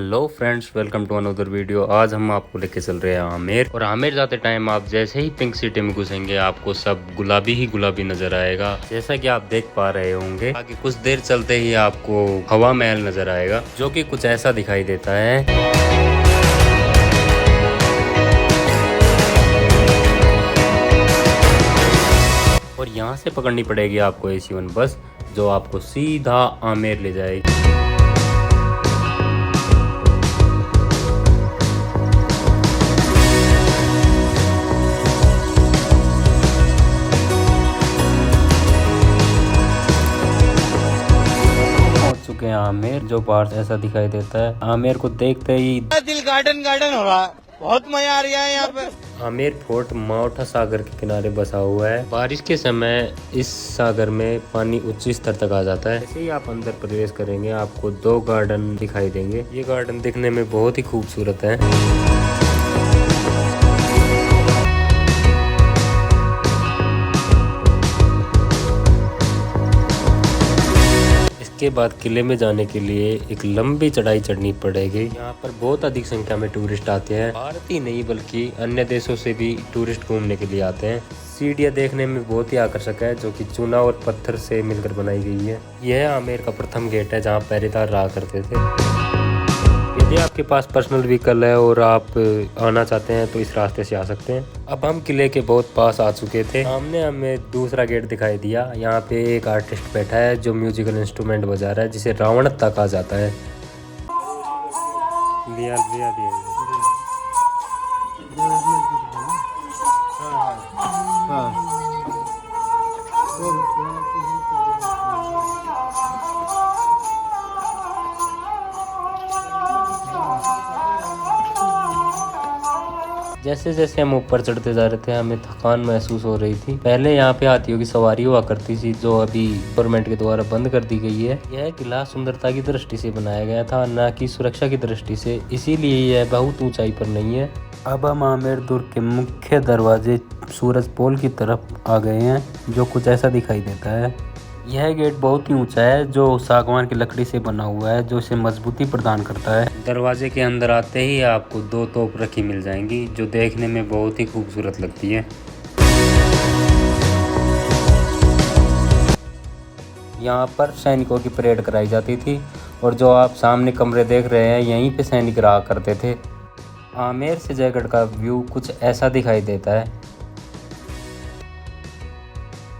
Hello friends, welcome to another video. आज हम आपको लेके चल रहे हैं आमेर। और आमेर जाते टाइम आप जैसे ही पिंक सिटी में घुसेंगे आपको सब गुलाबी ही गुलाबी नजर आएगा। जैसा कि आप देख पा रहे होंगे, आगे कुछ देर चलते ही आपको हवा महल नजर आएगा, जो कि कुछ ऐसा दिखाई देता है। और यहाँ से पकड़नी पड़ेगी आपको AC1 बस, जो आपको सीधा आमेर ले जाएगी। चुके हैं आमेर, जो बाहर से ऐसा दिखाई देता है। आमेर को देखते ही दिल गार्डन गार्डन हो रहा है, बहुत मजा आ रहा है यहाँ पे। आमेर फोर्ट माउठा सागर के किनारे बसा हुआ है। बारिश के समय इस सागर में पानी उच्च स्तर तक आ जाता है। जैसे ही आप अंदर प्रवेश करेंगे आपको 2 गार्डन दिखाई देंगे। ये गार्डन दिखने में बहुत ही खूबसूरत है। के बाद किले में जाने के लिए एक लंबी चढ़ाई चढ़नी पड़ेगी। यहाँ पर बहुत अधिक संख्या में टूरिस्ट आते हैं। भारत ही नहीं बल्कि अन्य देशों से भी टूरिस्ट घूमने के लिए आते हैं। सीढ़ियाँ देखने में बहुत ही आकर्षक है, जो कि चूना और पत्थर से मिलकर बनाई गई है। यह आमेर का प्रथम गेट है जहाँ पहरेदार रहा करते थे। यदि आपके पास पर्सनल व्हीकल है और आप आना चाहते हैं तो इस रास्ते से आ सकते हैं। अब हम किले के बहुत पास आ चुके थे। सामने हमें दूसरा गेट दिखाई दिया। यहाँ पे एक आर्टिस्ट बैठा है जो म्यूजिकल इंस्ट्रूमेंट बजा रहा है, जिसे रावणत्ता कहा जाता है। जैसे जैसे हम ऊपर चढ़ते जा रहे थे हमें थकान महसूस हो रही थी। पहले यहाँ पे हाथियों की सवारी हुआ करती थी, जो अभी गवर्नमेंट के द्वारा बंद कर दी गई है। यह किला सुंदरता की दृष्टि से बनाया गया था, न कि सुरक्षा की दृष्टि से, इसीलिए यह बहुत ऊंचाई पर नहीं है। अब हम आमेर दुर्ग के मुख्य दरवाजे सूरज पोल की तरफ आ गए हैं, जो कुछ ऐसा दिखाई देता है। यह गेट बहुत ही ऊंचा है, जो सागवान की लकड़ी से बना हुआ है, जो इसे मजबूती प्रदान करता है। दरवाजे के अंदर आते ही आपको 2 तोप रखी मिल जाएंगी, जो देखने में बहुत ही खूबसूरत लगती है। यहाँ पर सैनिकों की परेड कराई जाती थी, और जो आप सामने कमरे देख रहे हैं यहीं पे सैनिक रहा करते थे। आमेर से जयगढ़ का व्यू कुछ ऐसा दिखाई देता है।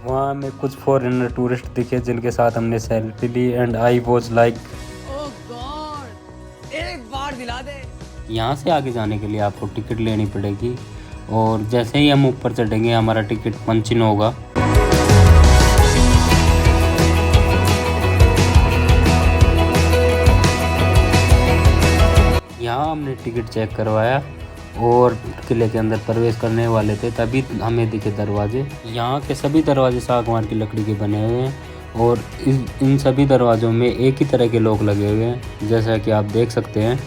वहाँ में कुछ फॉरेनर टूरिस्ट दिखे, जिनके साथ हमने सेल्फी ली and I was like oh God, एक बार दिला दे। यहाँ से आगे जाने के लिए आपको टिकट लेनी पड़ेगी, और जैसे ही हम ऊपर चढ़ेंगे हमारा टिकट पंच इन होगा। यहाँ हमने टिकट चेक करवाया और किले के अंदर प्रवेश करने वाले थे, तभी हमें दिखे दरवाजे। यहाँ के सभी दरवाजे सागवान की लकड़ी के बने हुए हैं, और इन सभी दरवाज़ों में एक ही तरह के लोग लगे हुए हैं, जैसा कि आप देख सकते हैं।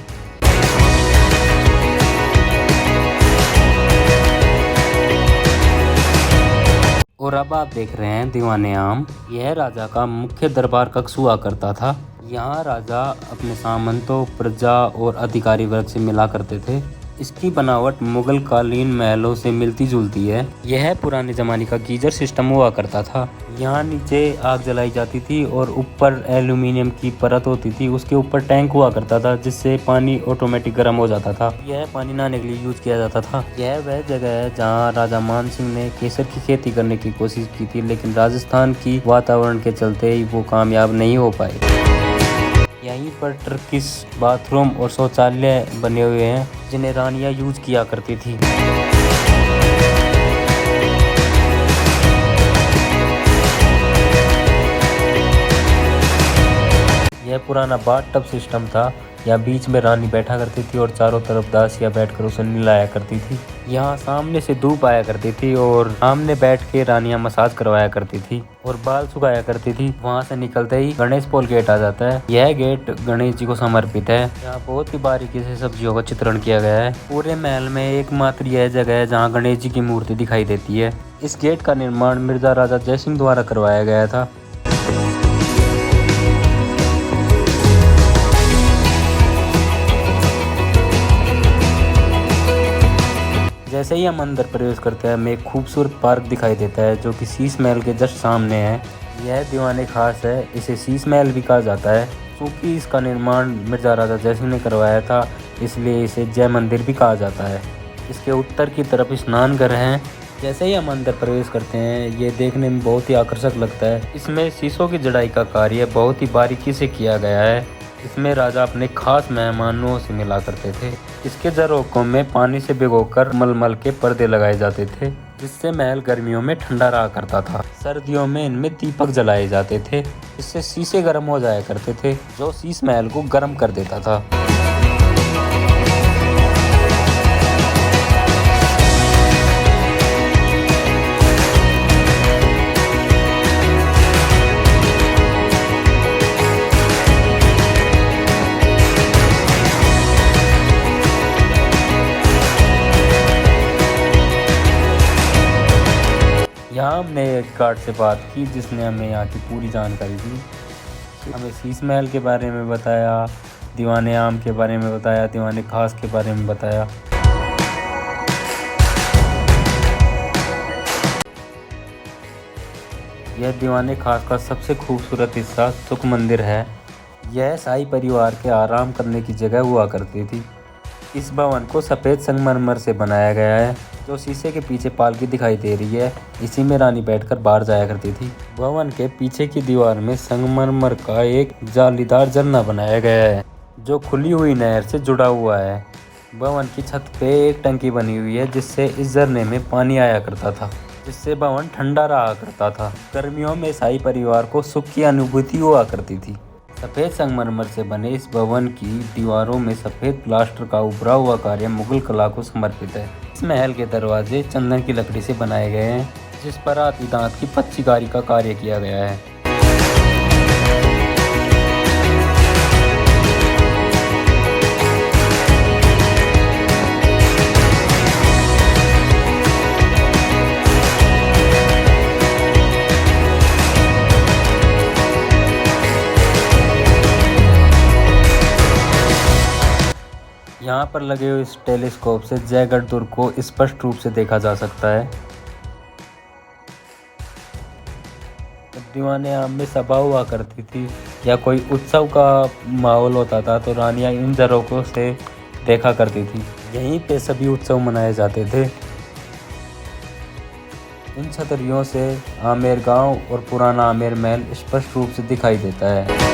और अब आप देख रहे हैं दीवाने आम। यह राजा का मुख्य दरबार कक्ष हुआ करता था। यहाँ राजा अपने सामंतों, प्रजा और अधिकारी वर्ग से मिला करते थे। इसकी बनावट मुगल कालीन महलों से मिलती जुलती है। यह पुराने जमाने का गीजर सिस्टम हुआ करता था। यहाँ नीचे आग जलाई जाती थी और ऊपर एल्यूमिनियम की परत होती थी, उसके ऊपर टैंक हुआ करता था, जिससे पानी ऑटोमेटिक गर्म हो जाता था। यह पानी नहाने के लिए यूज किया जाता था। यह वह जगह है जहाँ राजा मान सिंह ने केसर की खेती करने की कोशिश की थी, लेकिन राजस्थान की वातावरण के चलते ही वो कामयाब नहीं हो पाए। यहीं पर टर्किश बाथरूम और शौचालय बने हुए हैं, जिन्हें रानियां यूज किया करती थी। यह पुराना बाथ-टब सिस्टम था। यहाँ बीच में रानी बैठा करती थी और चारों तरफ दासियां बैठकर उसे नहलाया करती थी। यहाँ सामने से धूप आया करती थी और सामने बैठ के रानियां मसाज करवाया करती थी और बाल सुखाया करती थी। वहाँ से निकलते ही गणेश पोल गेट आ जाता है। यह गेट गणेश जी को समर्पित है। यहाँ बहुत ही बारीकी से सब्जियों का चित्रण किया गया है। पूरे महल में एकमात्र यह जगह है जहाँ गणेश जी की मूर्ति दिखाई देती है। इस गेट का निर्माण मिर्जा राजा जयसिंह द्वारा करवाया गया था। जैसे ही हम अंदर प्रवेश करते हैं हमें एक खूबसूरत पार्क दिखाई देता है जो कि शीश महल के जस्ट सामने है। यह दीवाने खास है, इसे शीश महल भी कहा जाता है क्योंकि इसका निर्माण मिर्जा राजा जयसिंह ने करवाया था, इसलिए इसे जय मंदिर भी कहा जाता है। इसके उत्तर की तरफ स्नान घर हैं। जैसे ही हम अंदर प्रवेश करते हैं ये देखने में बहुत ही आकर्षक लगता है। इसमें शीशों की जड़ाई का कार्य बहुत ही बारीकी से किया गया है। इसमें राजा अपने खास मेहमानों से मिला करते थे। इसके झरोखों में पानी से भिगोकर मलमल के पर्दे लगाए जाते थे जिससे महल गर्मियों में ठंडा रहा करता था। सर्दियों में इनमें दीपक जलाए जाते थे, इससे शीशे गर्म हो जाया करते थे जो शीश महल को गर्म कर देता था। यहाँ हमने एक गार्ड से बात की जिसने हमें यहाँ की पूरी जानकारी दी। हमें शीश महल के बारे में बताया, दीवाने आम के बारे में बताया, दीवाने खास के बारे में बताया। यह दीवाने खास का सबसे खूबसूरत हिस्सा सुख मंदिर है। यह शाही परिवार के आराम करने की जगह हुआ करती थी। इस भवन को सफ़ेद संगमरमर से बनाया गया है। जो शीशे के पीछे पालकी दिखाई दे रही है इसी में रानी बैठकर बाहर जाया करती थी। भवन के पीछे की दीवार में संगमरमर का एक जालीदार झरना बनाया गया है जो खुली हुई नहर से जुड़ा हुआ है। भवन की छत पे एक टंकी बनी हुई है जिससे इस झरने में पानी आया करता था, जिससे भवन ठंडा रहा करता था। गर्मियों में शाही परिवार को सुख की अनुभूति हुआ करती थी। सफ़ेद संगमरमर से बने इस भवन की दीवारों में सफ़ेद प्लास्टर का उभरा हुआ कार्य मुगल कला को समर्पित है। इस महल के दरवाजे चंदन की लकड़ी से बनाए गए हैं जिस पर हाथी दांत की पच्चीकारी का कार्य किया गया है। यहाँ पर लगे हुए इस टेलीस्कोप से जयगढ़ दुर्ग को स्पष्ट रूप से देखा जा सकता है। दीवाने आम में सभा हुआ करती थी या कोई उत्सव का माहौल होता था तो रानियाँ इन झरोखों से देखा करती थी। यहीं पे सभी उत्सव मनाए जाते थे। इन छतरियों से आमेर गांव और पुराना आमेर महल स्पष्ट रूप से दिखाई देता है।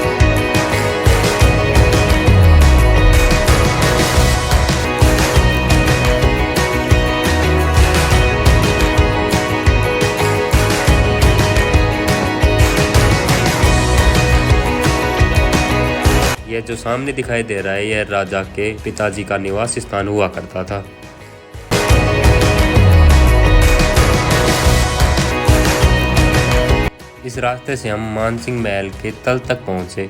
यह जो सामने दिखाई दे रहा है यह राजा के पिताजी का निवास स्थान हुआ करता था। इस रास्ते से हम मानसिंह महल के तल तक पहुंचे।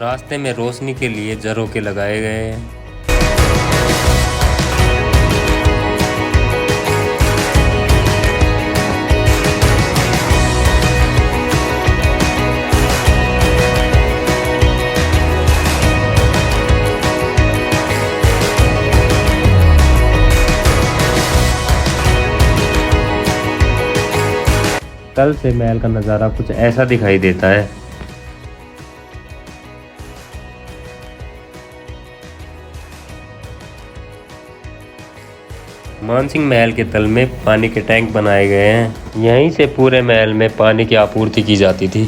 रास्ते में रोशनी के लिए झरोखे लगाए गए हैं। तल से महल का नज़ारा कुछ ऐसा दिखाई देता है। मानसिंह महल के तल में पानी के टैंक बनाए गए हैं। यहीं से पूरे महल में पानी की आपूर्ति की जाती थी।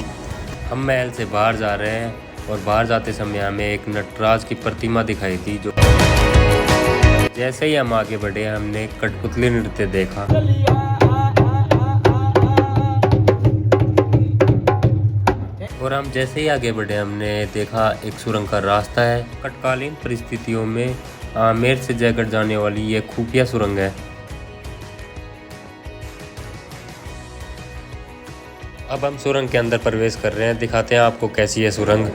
हम महल से बाहर जा रहे हैं और बाहर जाते समय हमें एक नटराज की प्रतिमा दिखाई दी। जो जैसे ही हम आगे बढ़े हमने कठपुतली नृत्य देखा। और हम जैसे ही आगे बढ़े हमने देखा एक सुरंग का रास्ता है। कटकालीन परिस्थितियों में आमेर से जयगढ़ जाने वाली ये खुफिया सुरंग है। अब हम सुरंग के अंदर प्रवेश कर रहे हैं, दिखाते हैं आपको कैसी है सुरंग।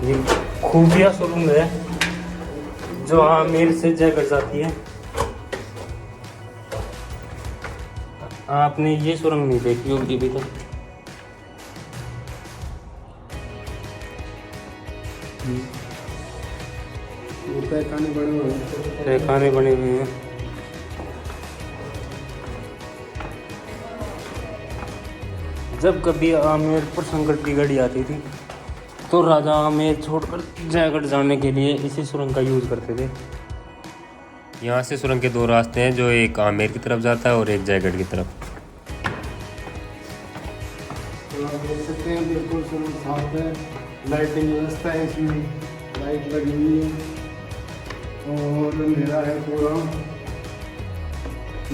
ये खुफिया सुरंग है जो आमेर से जयगढ़ जाती है। आपने ये सुरंग नहीं देखी होगी अभी तक। तहखाने बने हुए हैं। जब कभी आमेर पर संकट की घड़ी आती थी तो राजा आमेर छोड़कर जयगढ़ जाने के लिए इसी सुरंग का यूज़ करते थे। यहाँ से सुरंग के दो रास्ते हैं, जो एक आमेर की तरफ जाता है और एक जयगढ़ की तरफ। तो आप देख सकते हैं बिल्कुल सुरंग साफ है, लाइटिंग व्यवस्था है, इसमें लाइट लगी हुई है और अंधेरा है पूरा।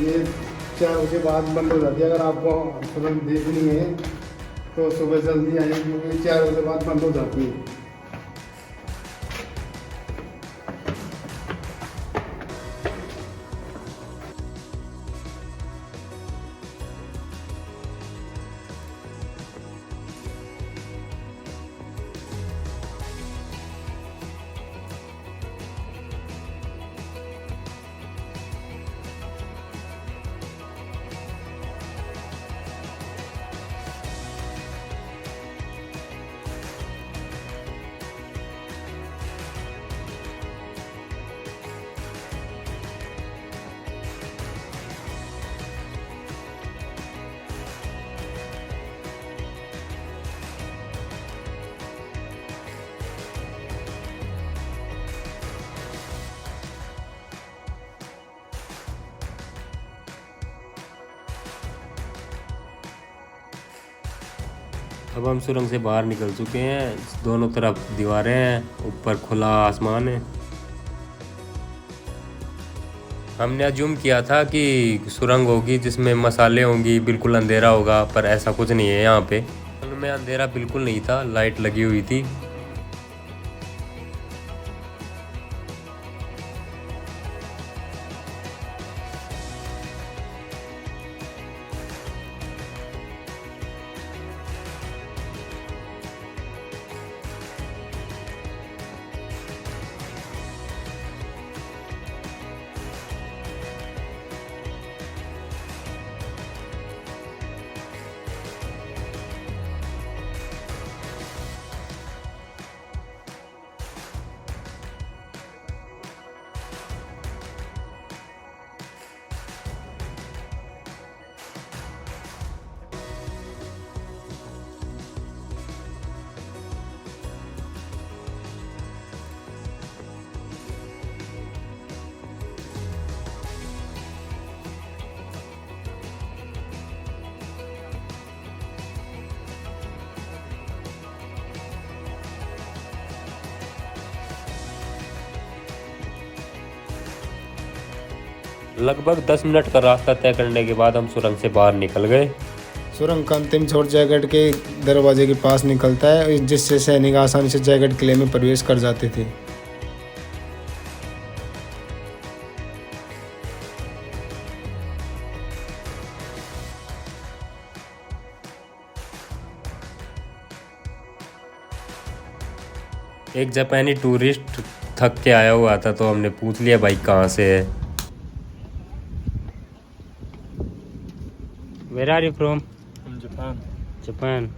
ये 4 बजे बाद बंद हो जाती है। अगर आपको सुरंग देखनी है तो सुबह जल्दी आइए, क्योंकि 4 बजे बाद बंद हो जाती है। अब हम सुरंग से बाहर निकल चुके हैं। दोनों तरफ दीवारें हैं, ऊपर खुला आसमान है। हमने अज्यूम किया था कि सुरंग होगी जिसमें मसाले होंगी, बिल्कुल अंधेरा होगा, पर ऐसा कुछ नहीं है। यहाँ पे में अंधेरा बिल्कुल नहीं था, लाइट लगी हुई थी। लगभग 10 मिनट का रास्ता तय करने के बाद हम सुरंग से बाहर निकल गए। सुरंग का अंतिम छोर जयगढ़ के दरवाजे के पास निकलता है, जिससे सैनिक आसानी से जयगढ़ किले में प्रवेश कर जाते थे। एक जापानी टूरिस्ट थक के आया हुआ था, तो हमने पूछ लिया भाई कहाँ से है। Where are you from? From Japan. Japan.